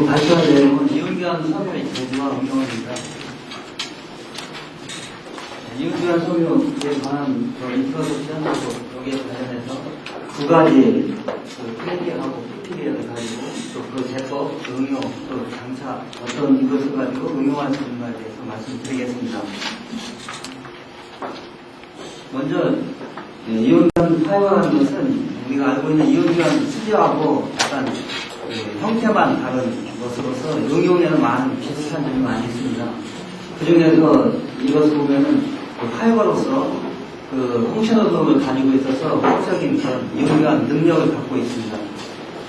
발표할 내용은 이온기관 섬유의 제조와 응용입니다. 이온기관 섬유에 관한 인트로덕션하고 여기에 관련해서 두 가지 PD하고 PPD를 가지고 또 그 제법, 응용, 또 장차 어떤 이것을 가지고 응용할 수 있는가에 대해서 말씀드리겠습니다. 먼저 이온기관 파이버라는 것은 우리가 알고 있는 이온기관 수지하고 약간 형태만 다른 것으로서 응용에는 많은 비슷한 점이 많이 있습니다. 그 중에서 이것을 보면은 파이버로서 펑셔널 도움을 가지고 있어서 효과적인 그런 이온기관 능력을 갖고 있습니다.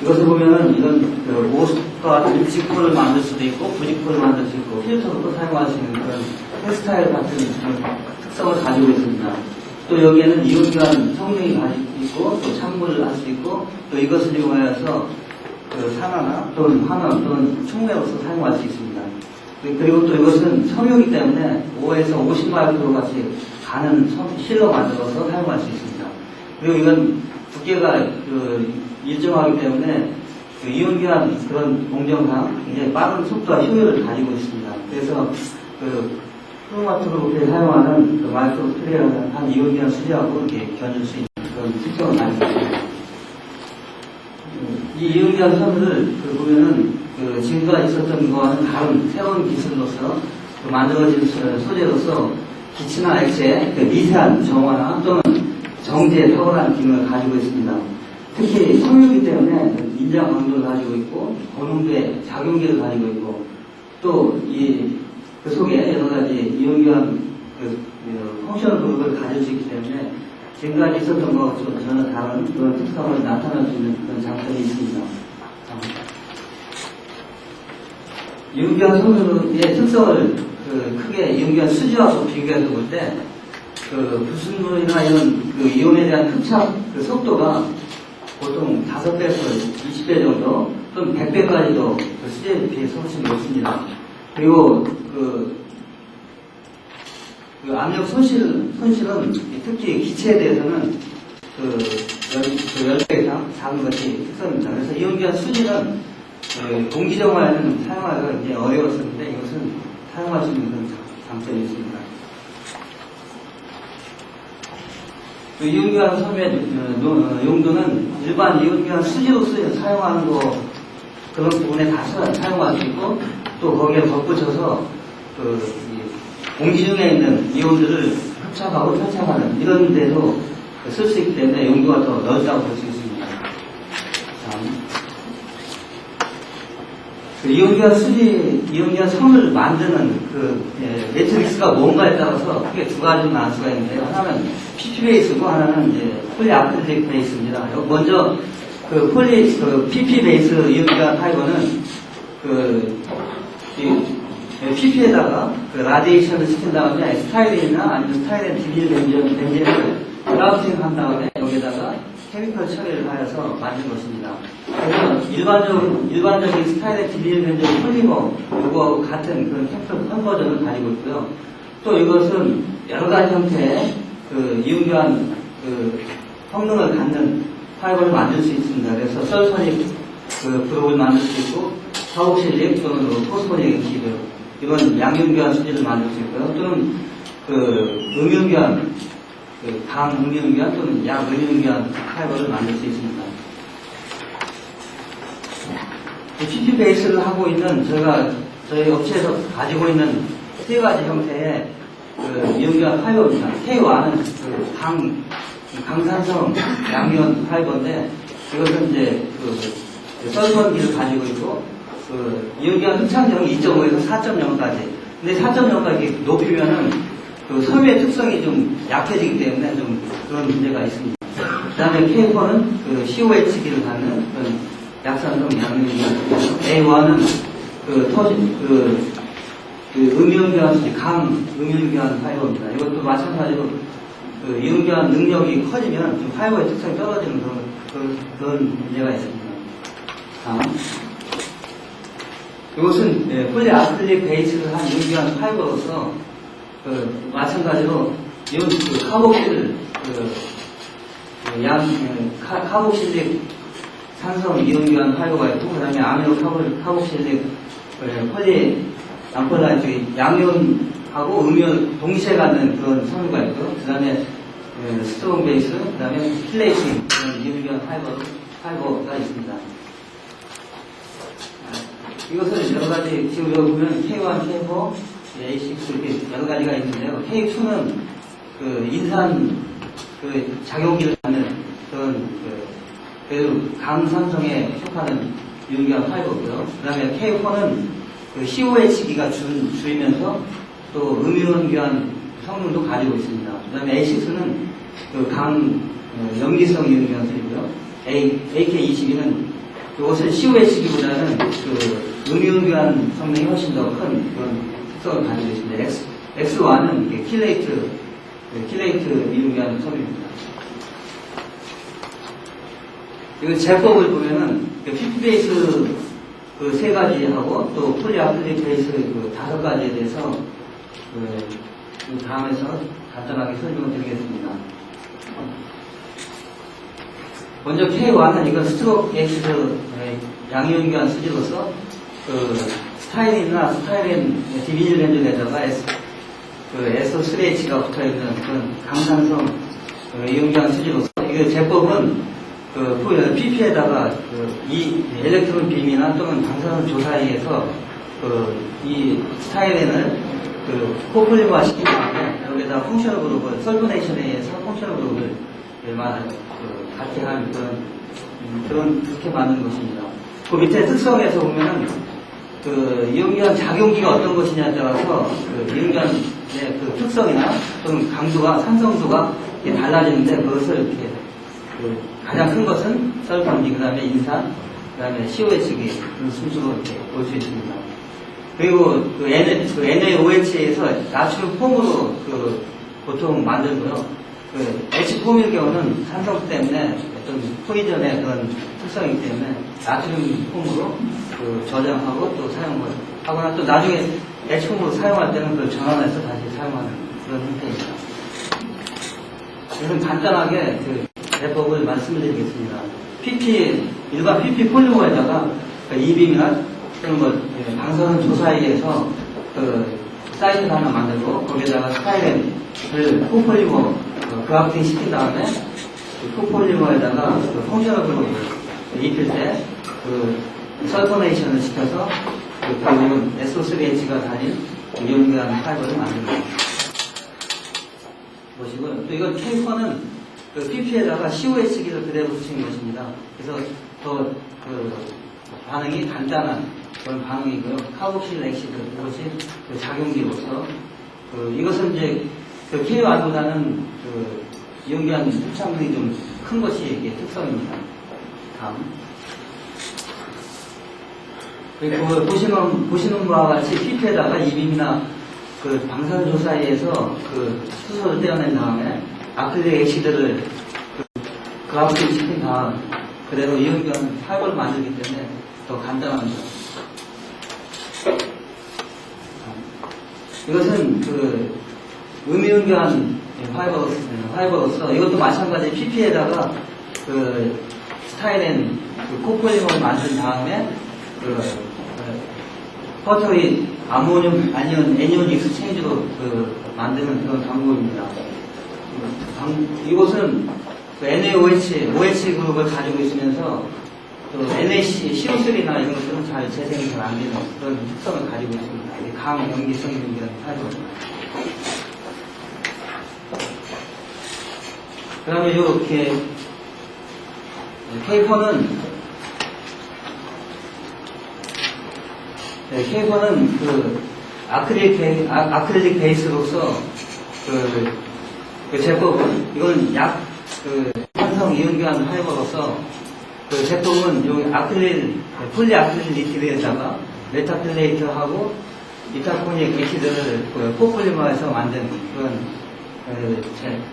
이것을 보면은 이런 모습과 밀집코를 만들 수도 있고 부직코를 만들 수 있고 필터도 사용할 수 있는 그런 텍스타일 같은 특성을 가지고 있습니다. 또 여기에는 이온기관 성능이 가지고 있고 또 찬물을 할 수 있고 또 이것을 이용하여서 산화나 또는 환원 또는 충매로서 사용할 수 있습니다. 그리고 또 이것은 섬유이기 때문에 5에서 50마이크로까지 가는 실로 만들어서 사용할 수 있습니다. 그리고 이건 두께가 일정하기 때문에 이온기관 그런 공정상 굉장히 빠른 속도와 효율을 가지고 있습니다. 그래서 크로마토그래피에 사용하는 마이크로 스프레이라는 한 이온기관 수지하고 이렇게 견줄 수 있는 그런 특성을 가지고 있습니다. 이 이온기관 섬유를 보면은 지금까지 있었던 것과는 다른 새로운 기술로서 만들어진 소재로서 기체나 액체의 미세한 정화나 또는 정제에 탁월한 기능을 가지고 있습니다. 특히 섬유이기 때문에 인자 강도를 가지고 있고 고농도의 작용기를 가지고 있고 또 그 속에 여러 가지 이온기관 펑셔널 그룹을 가질 수 있기 때문에 지금까지 있었던 것과 전혀 다른 그런 특성을 나타낼 수 있는 그런 장점이 있습니다. 이온기관 섬유의 특성을 크게 이온기관 수지하고 비교해서 볼 때 불순물이나 이런 이온에 대한 흡착 속도가 보통 5배에서 20배 정도 또는 100배까지도 수지에 비해서 훨씬 높습니다. 그리고 압력 손실은 특히 기체에 대해서는 10배 이상 작은 것이 특성입니다. 그래서 이온기관 수지는 공기정화에는 사용하기가 굉장히 어려웠었는데 이것은 사용할 수 있는 그런 장점이 있습니다. 이온기관 섬유의 용도는 일반 이온기관 수지로 사용하는 그런 부분에 다 사용할 수 있고 또 거기에 덧붙여서 공기 중에 있는 이온들을 흡착하고 탈착하는 이런 데도 쓸 수 있기 때문에 용도가 더 넓다고 볼 수 있습니다. 이온기관 섬을 만드는 매트릭스가 뭔가에 따라서 크게 두 가지로 나눌 수가 있는데요. 하나는 PP 베이스고 하나는 이제 폴리아크릴릭 베이스입니다. 먼저 PP 베이스 이온기관 파이버는 PP에다가 라디에이션을 시킨 다음에 스타일린이나 아니면 스타일린 디빌 벤젠을 그라우팅 한 다음에 여기다가 케미컬 처리를 하여서 만든 것입니다. 그래서 일반적인 스타일린 디빌 벤젠 폴리머 요거하고 같은 그런 캠프 컨버전을 가지고 있고요. 또 이것은 여러 가지 형태의 이온기관 성능을 갖는 파이버를 만들 수 있습니다. 그래서 설소닉 브록을 만들 수 있고 사옥실릭 또는 포스포닉 기드 이런 양이온기관 수지를 만들 수 있고요. 또는 음이온기관 강음이온기관 또는 약음이온기관 파이버를 만들 수 있습니다. PP 베이스를 하고 있는 저희 업체에서 가지고 있는 세 가지 형태의 이온기관 파이버입니다. K1은 강산성 양이온 파이버인데 이것은 이제 설선기를 가지고 있고 이온기관 흡착력이 2.5에서 4.0까지. 근데 4.0까지 높이면은 섬유의 특성이 좀 약해지기 때문에 좀 그런 문제가 있습니다. 그 다음에 K4는 COH기를 갖는 그런 약산성 양이온기관. A1은 음이온기관 강음이온기관 파이버입니다. 이것도 마찬가지로 이온기관 능력이 커지면 좀 파이버의 특성이 떨어지는 그런 문제가 있습니다. 다음. 이것은 폴리아크릴릭 베이스를 한 이온기관 파이버로서 마찬가지로 이온 카복실 카복실릭 산성 이온교환 파이버가 있고, 그 다음에 아미노 카복실릭 폴리 암폴라 양이온하고 음이온 동시에 갖는 그런 섬유가 있고, 그 다음에 스트롱 베이스, 그 다음에 킬레이팅 그런 이온교환 파이버가 있습니다. 이것을 여러 가지 지금 여기 보면 K1, K4, A6 이렇게 여러 가지가 있는데요. K2는 그 인산 그 작용기를 갖는 그런 그 강산성에 속하는 이온교환 파이버고요. 그 다음에 K4는 그 COH기가 줄이면서 또 음이온교환 성능도 가지고 있습니다. 그 다음에 A6는 그 염기성 이온교환 소이고요. AK22는 이것은 COH기보다는 그 음이온교환 성능이 훨씬 더 큰 그런 특성을 가지고 있습니다. X1은 킬레이트 이온교환 섬유입니다. 이거 제법을 보면은 PP 베이스 그 세 가지하고 또 폴리아크릴 베이스 그 5가지에 대해서 그 다음에서 간단하게 설명을 드리겠습니다. 먼저 K1은 이건 스트록 엑시드 양이온교환 수지로서 그 스타일린이나 스타일린 디비닐 렌즈에다가 SO3H가 붙어있는 그런 강산성 이온교환 수지로서 이 제법은 그 PP에다가 이 엘렉트론 빔이나 또는 방사선 조사에서 이 스타일린을 코폴리머화 시킨 다음에 여기에다 펑셔널 그룹을 설브네이션에 의해서 펑셔널 그룹을 같이 한 그렇게 만든 것입니다. 그 밑에 특성에서 보면은 이온교환 작용기가 어떤 것이냐에 따라서 이온교환의 특성이나 또는 강도가 산성도가 달라지는데 그것을 이렇게 가장 큰 것은 설판기, 그 다음에 인산, 그 다음에 COH기 그런 순수로 이렇게 볼 수 있습니다. 그리고 NaOH에서 나트륨 폼으로 보통 만들고요. H폼일 경우는 산성 때문에 어떤 포이전의 그런 특성이기 때문에 나트륨 폼으로 저장하고 또 사용을 하거나 또 나중에 H폼으로 사용할 때는 그걸 전환해서 다시 사용하는 그런 형태입니다. 그래서 간단하게 제법을 말씀드리겠습니다. 일반 PP 폴리머에다가 이빔이나 또는 방사선 조사에 의해서 사이트를 하나 만들고 거기에다가 스타일렌을 코폴리머 그라프팅 시킨 다음에 코폴리머에다가 펑셔널 그룹을 입힐 때 설포네이션을 시켜서 결국은 SO3H가 달린 이온교환 파이버를 만듭니다. 보시고요. 또 이건 K4는 PP에다가 COH기를 그대로 붙인 것입니다. 그래서 더 반응이 간단한 그런 반응이고요. 카복실 엑시드 이것이 작용기로서 이것은 이제 K1보다는 이온교환 흡착력이 좀 큰 것이 이게 특성입니다. 다음. 그리고 보시는 바와 같이 PP에다가 이빔이나 방사선 조사에 의해서 수소를 떼어낸 다음에 아크릴 엑시드를 그라프팅 시킨 다음 그대로 이온교환 파이버를 만들기 때문에 더 간단합니다. 이것은 음이온교환 파이버로서 이것도 마찬가지 PP에다가 스타일렌 코폴리머를 만든 다음에 퍼터리 아모늄 아니면 애니온 익스체인지로 만드는 그런 방법입니다. 이곳은 OH 그룹을 가지고 있으면서 NaC, CO3나 이런 것들은 잘 재생이 잘 안 되는 그런 특성을 가지고 있습니다. 강염기성 이온이라는 파이버입니다. 그 다음에 이렇게 K4는 아크릴릭 베이스로서 제법은 이건 산성 이온교환 파이버로서 제품은 폴리아크릴 리티드에다가 메타필레이트하고 이타코닉 엑시드를 코폴리머에서 만든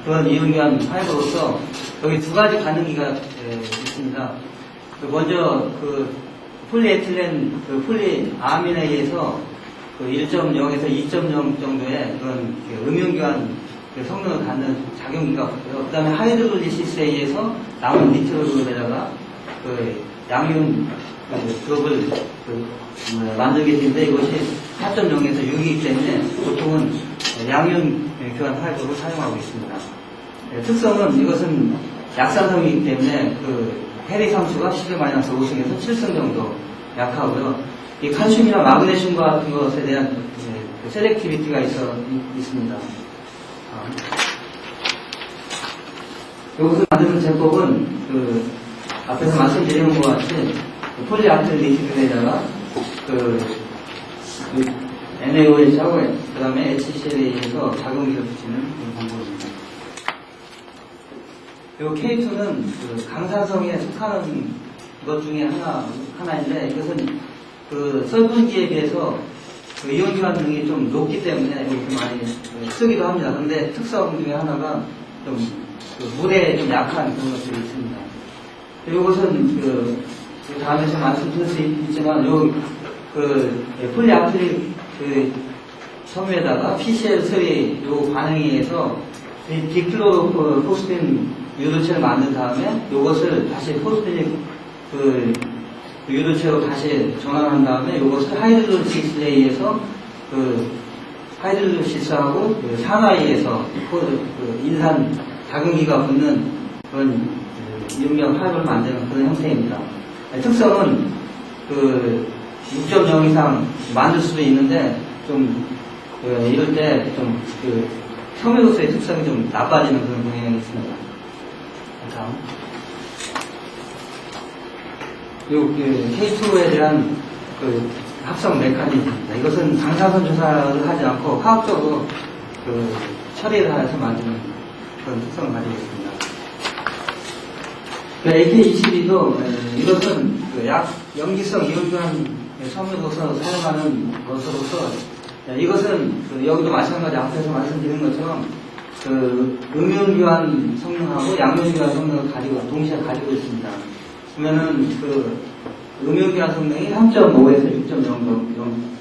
그런 이온교환 파이버로서 여기 2가지 반응기가 있습니다. 먼저 폴리에틸렌 폴리아민에 의해서 1.0에서 2.0 정도의 그런 음이온교환 성능을 갖는 작용기가 없고요. 그 다음에 하이드롤리시스에 의해서 남은 니트로 그룹에다가 양윤 기업을 만들게 되는데 이것이 4.0에서 6이기 때문에 보통은 양윤 교환 파이브를 사용하고 있습니다. 특성은 이것은 약산성이기 때문에 해리 상수가 10-5승에서 7승 정도 약하고요. 이 칼슘이나 마그네슘 같은 것에 대한 셀렉티비티가 있습니다. 이것을 만드는 제법은 앞에서 말씀드린 것 같이 폴리아크릴리틱에다가 NaOH하고 그 다음에 HCl에서 작용기를 붙이는 그런 방법입니다. 이 K2는 강산성에 속하는 것 중에 하나인데 이것은 설분기에 비해서 이온 교환 능력이 좀 높기 때문에 이렇게 많이 쓰기도 합니다. 그런데 특성 중에 하나가 좀 물에 좀 약한 그런 것들이 있습니다. 이것은 다음에서 말씀드릴 수 있지만 폴리아크릴 섬유에다가 PCl3 요 반응에 의해서 디클로로포스핀 유도체를 만든 다음에 이것을 다시 포스핀 유도체로 다시 전환한 다음에 이것을 하이드로시스에 의해서 하이드로시스하고 산화에 의해서 인산 작용기가 붙는 그런 이온경 화합을 만드는 그런 형태입니다. 특성은 6.0 이상 만들 수도 있는데 좀 이럴 때 좀 섬유로서의 특성이 좀 나빠지는 그런 경향이 있습니다. 다음. K2에 대한 합성 메커니즘입니다. 이것은 방사선 조사를 하지 않고 화학적으로 처리를 해서 만드는 그런 특성을 가지고 있습니다. AK22도 이것은 염기성 이온교환 섬유로서 사용하는 것으로서 이것은 여기도 마찬가지 앞에서 말씀드린 것처럼 음이온교환 성능하고 양이온교환 성능을 동시에 가지고 있습니다. 그러면은 음이온교환 성능이 3.5에서 6.0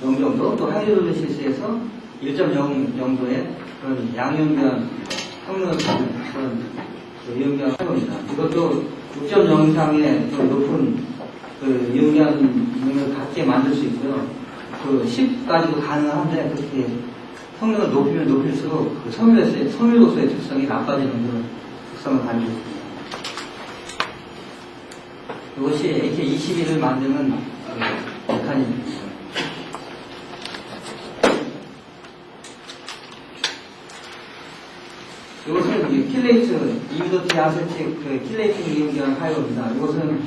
정도, 또 하이드로시스에서 1.0 정도의 그런 양이온교환 성능을 가진 그런 이온교환 사용입니다. 이것도 6.0 이상의 높은 이온교환 능력을 갖게 만들 수 있고요. 10까지도 가능한데 그렇게 성능을 높이면 높일수록 섬유로서의 특성이 나빠지는 그런 특성을 가지고 있습니다. 이것이 AK22를 만드는 메커니즘입니다. 이것은 킬레이트, 이미도티 아세틱 킬레이팅 이온교환 파이브입니다. 이것은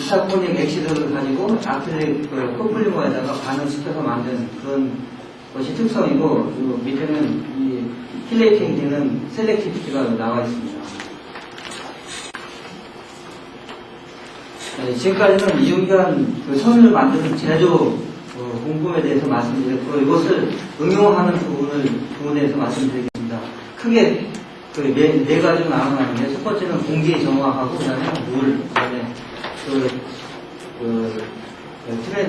이타코닉 액시드를 가지고 아크릴릭 코폴리머에다가 반응시켜서 만든 그런 것이 특성이고, 밑에는 이 킬레이팅 되는 셀렉티비티가 나와 있습니다. 지금까지는 이온교환 섬유를 만드는 제조 공법에 대해서 말씀드렸고, 이것을 응용하는 부분에 대해서 말씀드리겠습니다. 크게 네 가지로 나눠나는데, 첫 번째는 공기 정화하고, 그 다음에 물, 그 다음에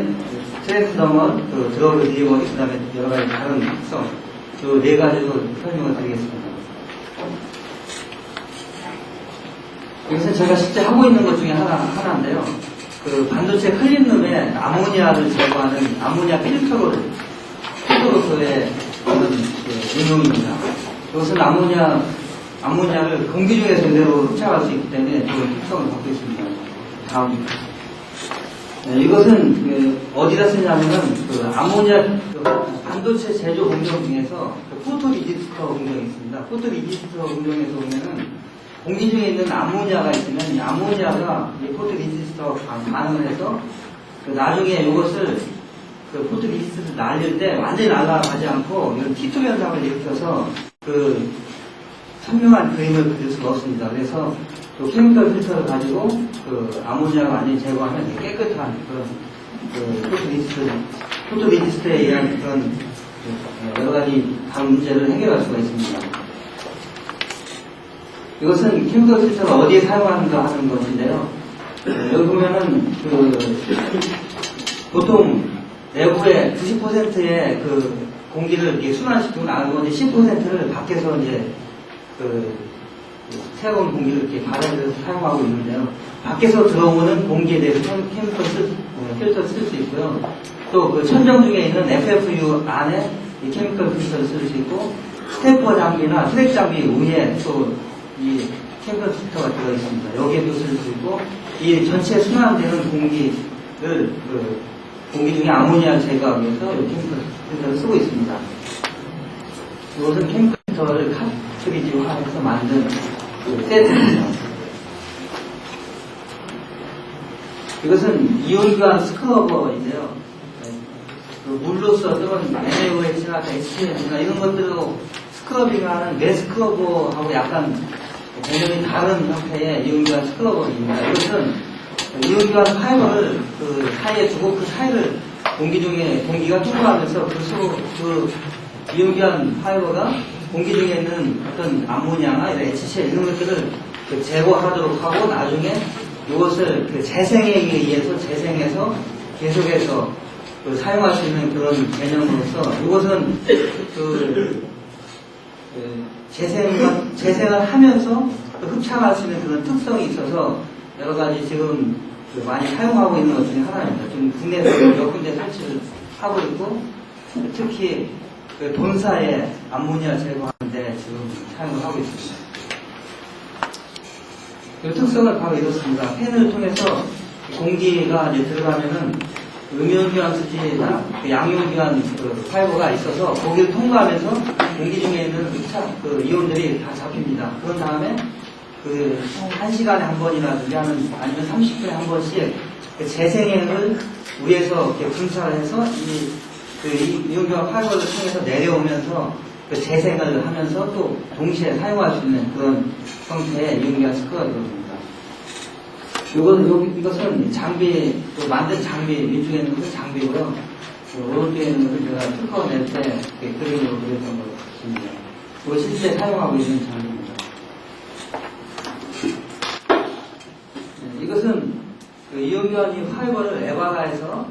트랜스더멀, 드러그 딜리버리, 그 다음에 여러 가지 다른 특성, 네 가지로 설명을 드리겠습니다. 여기서 제가 실제 하고 있는 것 중에 하나인데요. 반도체 클린룸에 아모니아를 제거하는 아모니아 필터로서의 그런 응용입니다. 이것은 아모니아를 공기 중에 제대로 흡착할 수 있기 때문에 그런 특성을 갖고 있습니다. 다음입니다. 이것은 어디다 쓰냐면은 아모니아 반도체 제조 공정 중에서 포토 리지스터 공정이 있습니다. 포토 리지스터 공정에서 보면은 공기 중에 있는 아모니아가 있으면 이 아모니아가 이 포토 리지스터 반응을 해서 나중에 이것을 포토 리지스터를 날릴 때 완전히 날아가지 않고 이런 T2 현상을 일으켜서 선명한 그림을 그릴 수가 없습니다. 그래서 케미컬 필터를 가지고 아모니아가 완전히 제거하면 깨끗한 그런 포토 리지스터에 의한 그런 여러 가지 다른 문제를 해결할 수가 있습니다. 이것은 케미컬 필터를 어디에 사용하는가 하는 것인데요. 여기 보면은 보통 내부에 90%의 공기를 이렇게 순환시키고 나누고 10%를 밖에서 이제 새로운 공기를 이렇게 받아들여서 사용하고 있는데요. 밖에서 들어오는 공기에 대해서 필터 쓸 수 있고요. 또 그 천정 중에 있는 FFU 안에 이 케미컬 필터를 쓸 수 있고, 스태퍼 장비나 트랙 장비 위에 또 이 케미컬 필터가 들어 있습니다. 여기에도 쓸 수 있고, 이 전체 순환되는 공기를 공기 중에 아모니아를 제거하기 위해서 이 케미컬 필터를 쓰고 있습니다. 이것은 케미컬 필터를 카트리지화해서 만든 세트입니다. 이것은 이온교환 스크러버인데요. 물로써 또는 NaOH나 HCl이나 이런 것들로 스크러빙하는 매스크러버하고 약간 개념이 다른 형태의 이온교환 스크러버입니다. 이것은 이온교환 파이버를 그 사이에 두고 그 사이를 공기 중에 공기가 통과하면서 그 이온교환 파이버가 공기 중에 있는 어떤 암모니아나 HCl 이런 것들을 제거하도록 하고, 나중에 이것을 재생에 의해서 재생해서 계속해서 사용할 수 있는 그런 개념으로서, 이것은 재생을 하면서 흡착할 수 있는 그런 특성이 있어서 여러 가지 지금 많이 사용하고 있는 것 중에 하나입니다. 지금 국내에서 몇 군데 설치를 하고 있고, 특히 본사에 암모니아 제거하는데 지금 사용을 하고 있습니다. 이 특성은 바로 이렇습니다. 팬을 통해서 공기가 이제 들어가면은 음이온교환 수지나 양이온교환 파이버가 있어서 거기를 통과하면서 공기 중에 있는 이온들이 다 잡힙니다. 그런 다음에 1시간에 한 번이라든지 아니면 30분에 한 번씩 재생액을 위에서 이렇게 분사를 해서 이온교환 파이버를 통해서 내려오면서 재생을 하면서 또 동시에 사용할 수 있는 그런 형태의 이온교환 스크러버입니다. 이것은 장비, 만든 장비, 왼쪽에 있는 것은 장비고요. 오른쪽에 있는 것은 제가 특허 낼 때 그림으로 그렸던 것 같습니다. 이거 실제 사용하고 있는 장비입니다. 이것은 이온교환 파이버를 에바라에서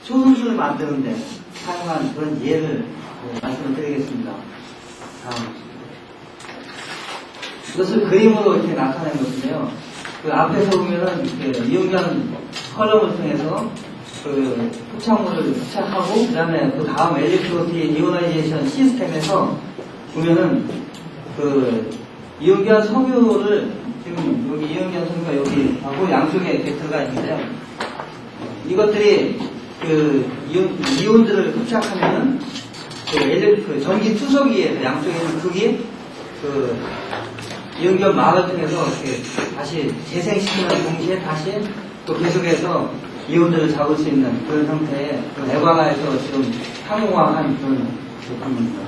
초음수를 만드는데 사용한 그런 예를 말씀드리겠습니다. 다음. 이것을 그림으로 이렇게 나타낸 것인데요. 앞에서 보면은 이온교환 컬럼을 통해서 흡착물을 흡착하고, 그 다음에 다음 엘리트로틱 이오나이제이션 시스템에서 보면은 이온교환 석유를 지금 여기 이온교환 석유가 여기 하고 양쪽에 이렇게 들어가 있는데요. 이것들이 이온들을 흡착하면은 전기 투석기에 양쪽에 있는 극이 이온교환 막을 통해서 이렇게 다시 재생시키는 동시에 다시 또 계속해서 이온들을 잡을 수 있는 그런 형태의 에바라에서 지금 상용화한 그런 제품입니다.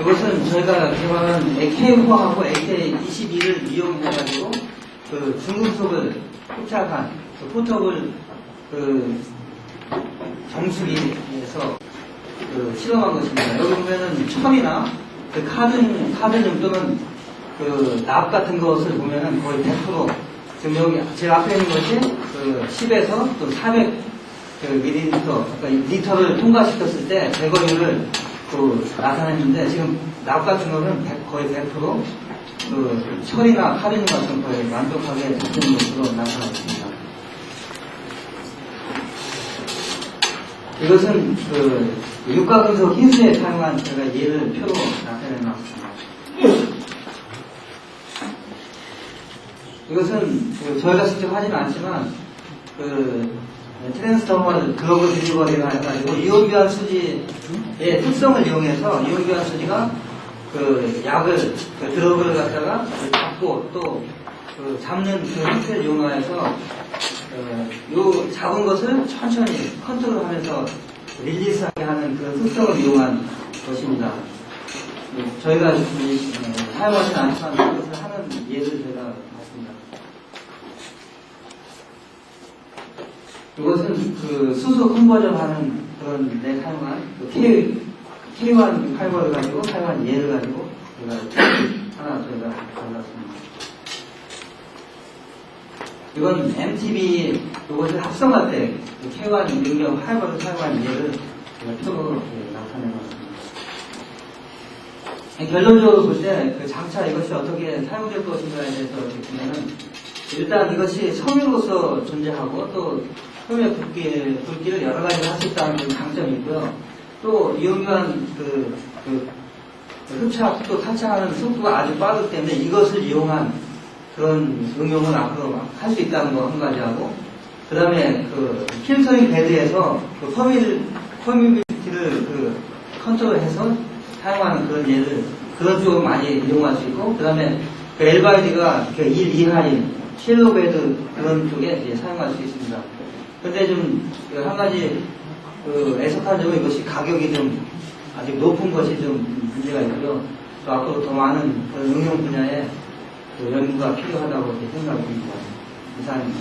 이것은 저희가 개발한 AK4하고 AK22를 이용해가지고 중금속을 흡착한 포톱을 정수기에서 실험한 것입니다. 여기 보면은 철이나 카드뮴 또는 납 같은 것을 보면은 거의 100%, 지금 여기 제 앞에 있는 것이 10에서 또 400 밀리리터, 그러니까 리터를 통과시켰을 때 제거율을 나타냈는데, 지금 납 같은 거는 거의 100% 철이나 카드뮴 같은 거에 만족하게 잡히는 것으로 나타났습니다. 이것은 육가금속 흰수에 사용한 제가 예를 표로 나타내놨습니다. 이것은 저희가 직접 하지는 않지만 트랜스더멀 글로벌 딜리버리가 해가지고 이온교환 수지의 특성을 이용해서 이온교환 수지가 약을 드러그를 갖다가 잡고 또 잡는 그 형태를 이용하여서 요 잡은 것을 천천히 컨트롤하면서 릴리스하게 하는 그런 특성을 이용한 것입니다. 저희가 사용하지는 않지만 그것을 하는 예를 제가 봤습니다. 이것은 수소 컨버전하는 그런 데 사용한 K1 파이버를 가지고 사용한 예를 가지고 하나 저희가 골랐습니다. 이건 MTB 이것을 합성할 때 K1 능력 파이버를 사용한 예를 제가 표로 나타내봤습니다. 결론적으로 볼 때 그 장차 이것이 어떻게 사용될 것인가에 대해서 이렇게 보면은 일단 이것이 섬유로서 존재하고 또 섬유의 굵기를 여러 가지로 할 수 있다는 그런 장점이 있고요. 또 이온교환 흡착 또 탈착하는 속도가 아주 빠르기 때문에 이것을 이용한 그런 응용을 앞으로 할 수 있다는 거 한 가지 하고, 그 다음에 그 필터링 베드에서 그 퍼미비티를 컨트롤해서 사용하는 그런 예를 그런 쪽으로 많이 이용할 수 있고, 그 다음에 그 LYD가 1 이하인 쉘로 베드 그런 쪽에 이제 사용할 수 있습니다. 근데 좀 한 가지 애석한 점은 이것이 가격이 좀 아직 높은 것이 좀 문제가 있고요. 또 앞으로 더 많은 그런 응용 분야에 연구가 필요하다고 생각합니다. 이상입니다.